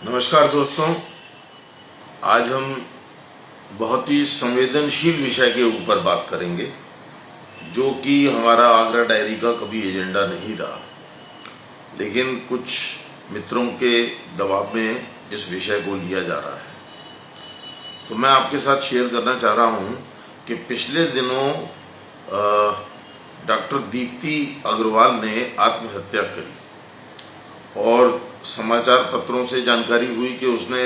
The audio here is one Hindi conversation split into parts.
नमस्कार दोस्तों, आज हम बहुत ही संवेदनशील विषय के ऊपर बात करेंगे जो कि हमारा आगरा डायरी का कभी एजेंडा नहीं रहा, लेकिन कुछ मित्रों के दबाव में इस विषय को लिया जा रहा है। तो मैं आपके साथ शेयर करना चाह रहा हूं कि पिछले दिनों डॉक्टर दीप्ति अग्रवाल ने आत्महत्या करी और समाचार पत्रों से जानकारी हुई कि उसने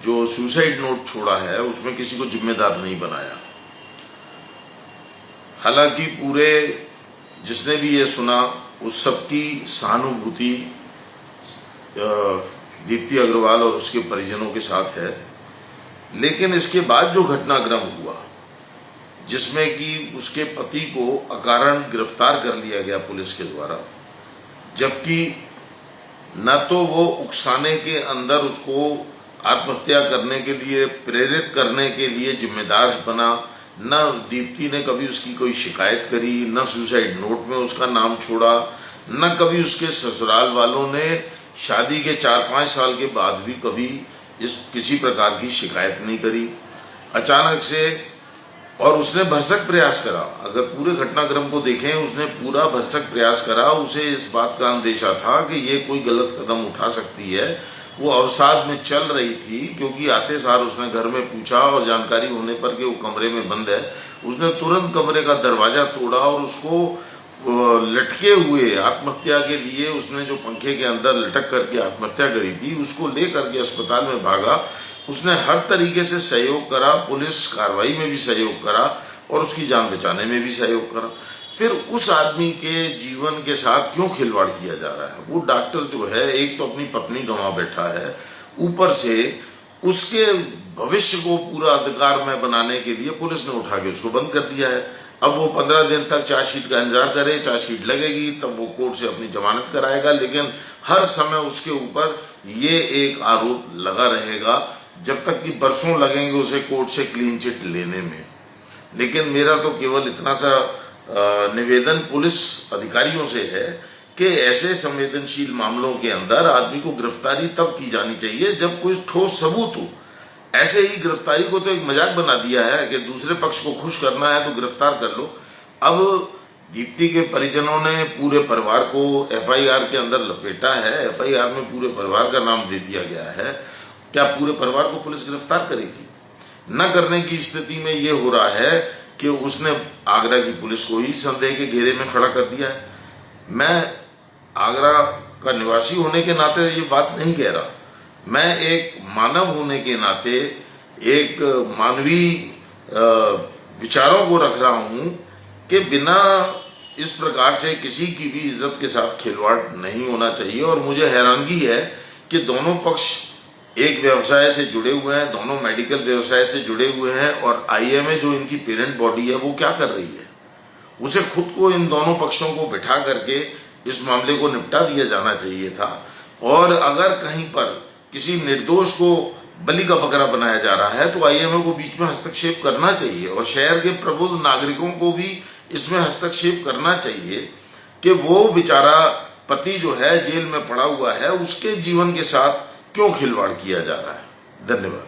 जो सुसाइड नोट छोड़ा है उसमें किसी को जिम्मेदार नहीं बनाया। हालांकि पूरे जिसने भी ये सुना उस सबकी सहानुभूति दीप्ति अग्रवाल और उसके परिजनों के साथ है, लेकिन इसके बाद जो घटनाक्रम हुआ जिसमें कि उसके पति को अकारण गिरफ्तार कर लिया गया पुलिस के द्वारा, जबकि न तो वो उकसाने के अंदर उसको आत्महत्या करने के लिए प्रेरित करने के लिए जिम्मेदार बना, न दीप्ति ने कभी उसकी कोई शिकायत करी, न सुसाइड नोट में उसका नाम छोड़ा, न कभी उसके ससुराल वालों ने शादी के 4-5 साल के बाद भी कभी किसी प्रकार की शिकायत नहीं करी। अचानक से और उसने भरसक प्रयास करा, अगर पूरे घटनाक्रम को देखें उसने पूरा भरसक प्रयास करा। उसे इस बात का अंदेशा था कि ये कोई गलत कदम उठा सकती है। वो अवसाद में चल रही थी क्योंकि आते सार उसने घर में पूछा और जानकारी होने पर कि वो कमरे में बंद है, उसने तुरंत कमरे का दरवाजा तोड़ा और उसको लटके हुए आत्महत्या के लिए उसने जो पंखे के अंदर लटक करके आत्महत्या करी थी उसको लेकर के अस्पताल में भागा। उसने हर तरीके से सहयोग करा, पुलिस कार्रवाई में भी सहयोग करा और उसकी जान बचाने में भी सहयोग करा। फिर उस आदमी के जीवन के साथ क्यों खिलवाड़ किया जा रहा है? वो डॉक्टर जो है एक तो अपनी पत्नी गंवा बैठा है, ऊपर से उसके भविष्य को पूरा अधिकार में बनाने के लिए पुलिस ने उठा के उसको बंद कर दिया है। अब वो 15 दिन तक चार्जशीट का इंतजार करे, चार्जशीट लगेगी तब वो कोर्ट से अपनी जमानत कराएगा, लेकिन हर समय उसके ऊपर ये एक आरोप लगा रहेगा जब तक कि बरसों लगेंगे उसे कोर्ट से क्लीन चिट लेने में। लेकिन मेरा तो केवल इतना सा निवेदन पुलिस अधिकारियों से है कि ऐसे संवेदनशील मामलों के अंदर आदमी को गिरफ्तारी तब की जानी चाहिए जब कोई ठोस सबूत हो। ऐसे ही गिरफ्तारी को तो एक मजाक बना दिया है कि दूसरे पक्ष को खुश करना है तो गिरफ्तार कर लो। अब दीप्ति के परिजनों ने पूरे परिवार को FIR के अंदर लपेटा है, FIR में पूरे परिवार का नाम दे दिया गया है। क्या पूरे परिवार को पुलिस गिरफ्तार करेगी? न करने की स्थिति में ये हो रहा है कि उसने आगरा की पुलिस को ही संदेह के घेरे में खड़ा कर दिया है। मैं आगरा का निवासी होने के नाते ये बात नहीं कह रहा, मैं एक मानव होने के नाते एक मानवीय विचारों को रख रहा हूँ कि बिना इस प्रकार से किसी की भी इज्जत के साथ खिलवाड़ नहीं होना चाहिए। और मुझे हैरानगी है कि दोनों पक्ष एक व्यवसाय से जुड़े हुए हैं, दोनों मेडिकल व्यवसाय से जुड़े हुए हैं, और IMA जो इनकी पेरेंट बॉडी है वो क्या कर रही है? उसे खुद को इन दोनों पक्षों को बिठा करके इस मामले को निपटा दिया जाना चाहिए था। और अगर कहीं पर किसी निर्दोष को बलि का बकरा बनाया जा रहा है तो IMA को बीच में हस्तक्षेप करना चाहिए और शहर के प्रबुद्ध नागरिकों को भी इसमें हस्तक्षेप करना चाहिए कि वो बेचारा पति जो है जेल में पड़ा हुआ है उसके जीवन के साथ क्यों खिलवाड़ किया जा रहा है। धन्यवाद।